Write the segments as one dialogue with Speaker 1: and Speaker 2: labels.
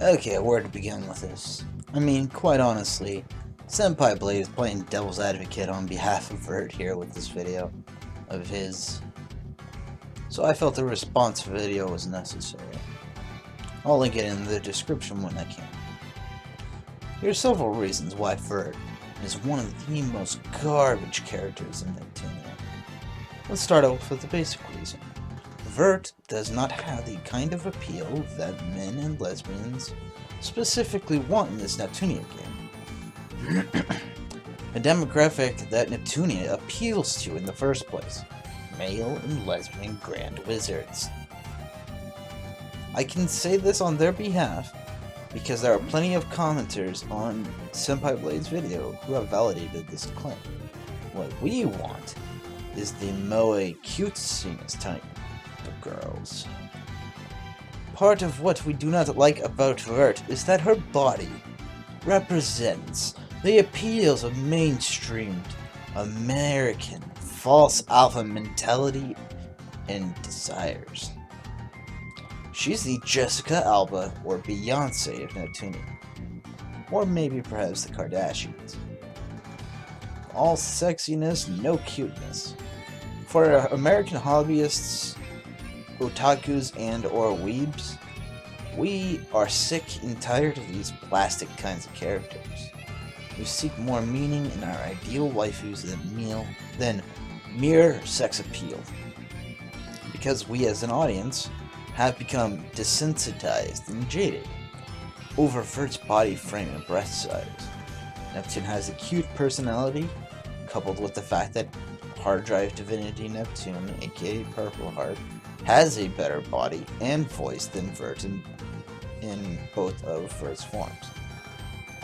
Speaker 1: Okay, where to begin with this? I mean, quite honestly, Senpai Blade is playing devil's advocate on behalf of Vert here with this video of his, so I felt a response video was necessary. I'll link it in the description when I can. Here's several reasons why Vert is one of the most garbage characters in Neptunia. Let's start off with the basic reason. Vert does not have the kind of appeal that men and lesbians specifically want in this Neptunia game. A demographic that Neptunia appeals to in the first place. Male and lesbian grand wizards. I can say this on their behalf because there are plenty of commenters on Senpai Blade's video who have validated this claim. What we want is the moe cutesiness type of girls. Part of what we do not like about Vert is that her body represents the appeals of mainstreamed American false alpha mentality and desires. She's the Jessica Alba or Beyonce of Neptunia. Or maybe perhaps the Kardashians. All sexiness, no cuteness. For American hobbyists, otakus, and or weebs, we are sick and tired of these plastic kinds of characters. We seek more meaning in our ideal waifus than mere sex appeal. Because we as an audience have become desensitized and jaded over Vert's body frame and breast size. Neptune has a cute personality, coupled with the fact that Hard Drive Divinity Neptune, aka Purple Heart, has a better body and voice than Vert in both of Vert's forms.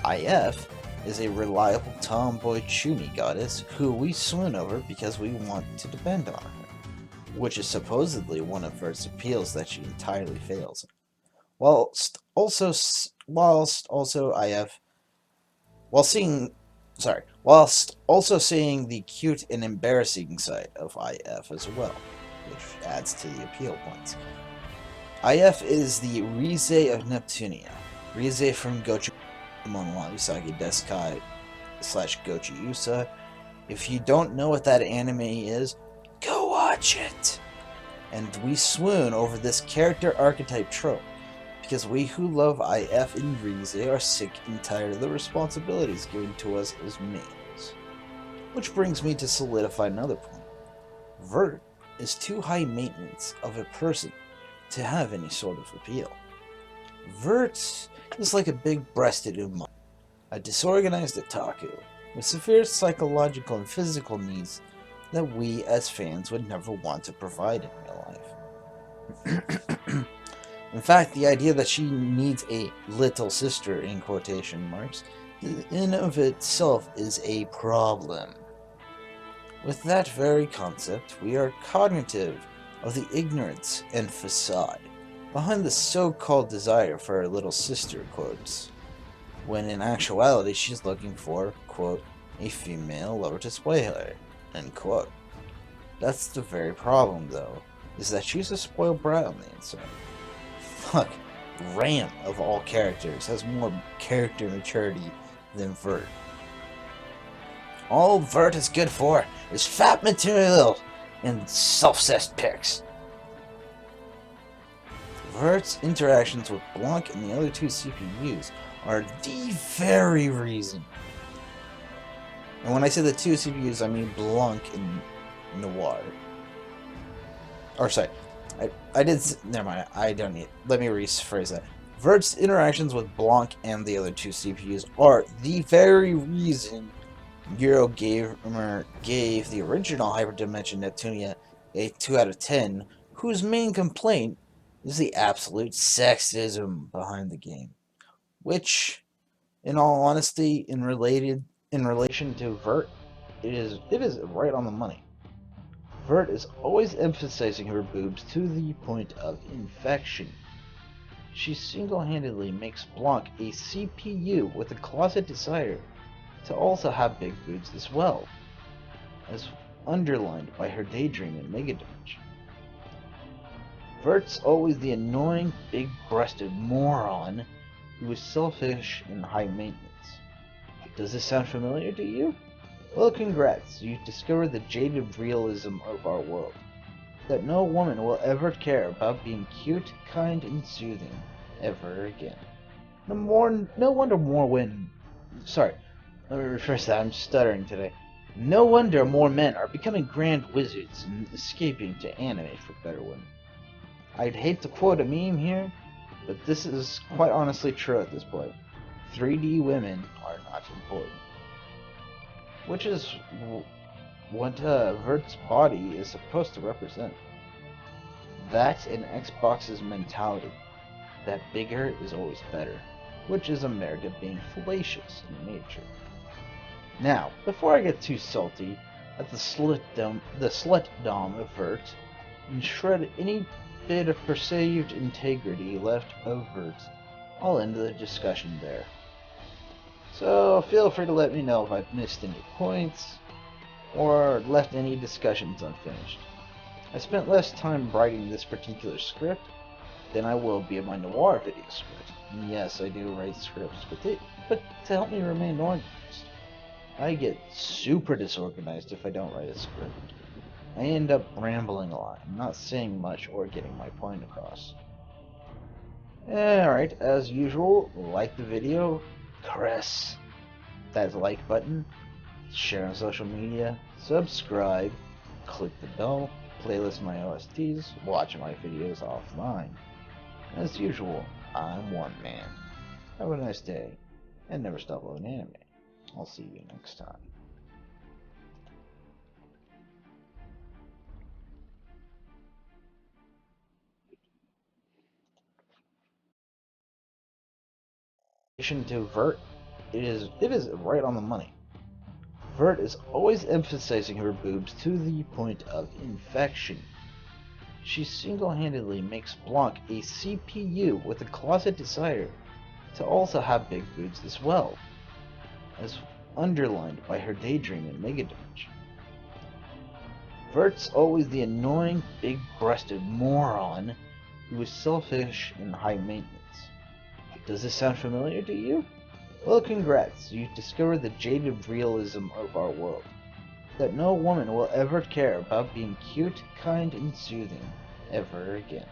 Speaker 1: IF is a reliable tomboy chuny goddess who we swoon over because we want to depend on her, which is supposedly one of Vert's appeals that she entirely fails in. Whilst also seeing the cute and embarrassing side of IF as well, which adds to the appeal points. IF is the Rize of Neptunia. Rize from Gochimon wa Usagi Desukai / Gochi Usa. If you don't know what that anime is, go watch it! And we swoon over this character archetype trope, because we who love IF and Rize are sick and tired of the responsibilities given to us as males. Which brings me to solidify another point. Vert is too high maintenance of a person to have any sort of appeal. Vert is like a big-breasted umami, a disorganized otaku, with severe psychological and physical needs that we as fans would never want to provide in real life. In fact, the idea that she needs a little sister, in quotation marks, in of itself is a problem. With that very concept, we are cognitive of the ignorance and facade behind the so-called desire for her little sister, quotes, when in actuality she's looking for, quote, a female lover to spoil her, end quote. That's the very problem, though, is that she's a spoiled brat on the inside. Fuck, Ram, of all characters, has more character maturity than Vert. All Vert is good for is fat material and self-cessed pics. Vert's interactions with Blanc and the other two CPUs are the very reason. And when I say the two CPUs, I mean Blanc and Noire. Or sorry, I did. Never mind. I don't need. Let me rephrase that. Vert's interactions with Blanc and the other two CPUs are the very reason Eurogamer gave the original Hyperdimension Neptunia a 2 out of 10, whose main complaint is the absolute sexism behind the game, which, in all honesty, in relation to Vert, it is right on the money. Vert is always emphasizing her boobs to the point of infection. She single-handedly makes Blanc a CPU with a closet desire to also have big boobs as well, as underlined by her daydream in Mega Dimension. Vert's always the annoying, big-breasted moron who is selfish and high maintenance. Does this sound familiar to you? Well, congrats, you've discovered the jaded realism of our world. That no woman will ever care about being cute, kind, and soothing ever again. No wonder more women... Sorry, let me refresh that, I'm stuttering today. No wonder more men are becoming grand wizards and escaping to anime for better women. I'd hate to quote a meme here, but this is quite honestly true at this point. 3D women are not important. Which is what Vert's body is supposed to represent. That's an Xbox's mentality, that bigger is always better, which is America being fallacious in nature. Now, before I get too salty at the slut dom of Vert, and shred any bit of perceived integrity left of Vert, I'll end the discussion there. So feel free to let me know if I've missed any points, or left any discussions unfinished. I spent less time writing this particular script than I will be in my Noire video script. And yes, I do write scripts, but to help me remain organized. I get super disorganized if I don't write a script. I end up rambling a lot, not saying much or getting my point across. Alright, as usual, like the video, press that like button, share on social media, subscribe, click the bell, playlist my OSTs, watch my videos offline. As usual, I'm OneMan. Have a nice day, and never stop loving anime. I'll see you next time. In addition to Vert, it is right on the money. Vert is always emphasizing her boobs to the point of infection. She single-handedly makes Blanc a CPU with a closet desire to also have big boobs as well, as underlined by her daydream in Mega Dimension. Vert's always the annoying, big-breasted moron who is selfish and high maintenance. Does this sound familiar to you? Well, congrats, you've discovered the jaded realism of our world. That no woman will ever care about being cute, kind, and soothing ever again.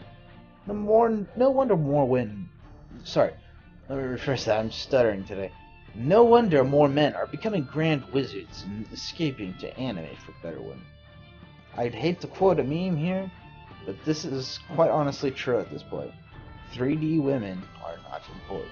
Speaker 1: No wonder more women... Sorry, let me refresh that, I'm stuttering today. No wonder more men are becoming grand wizards and escaping to anime for better women. I'd hate to quote a meme here, but this is quite honestly true at this point. 3D women are not important.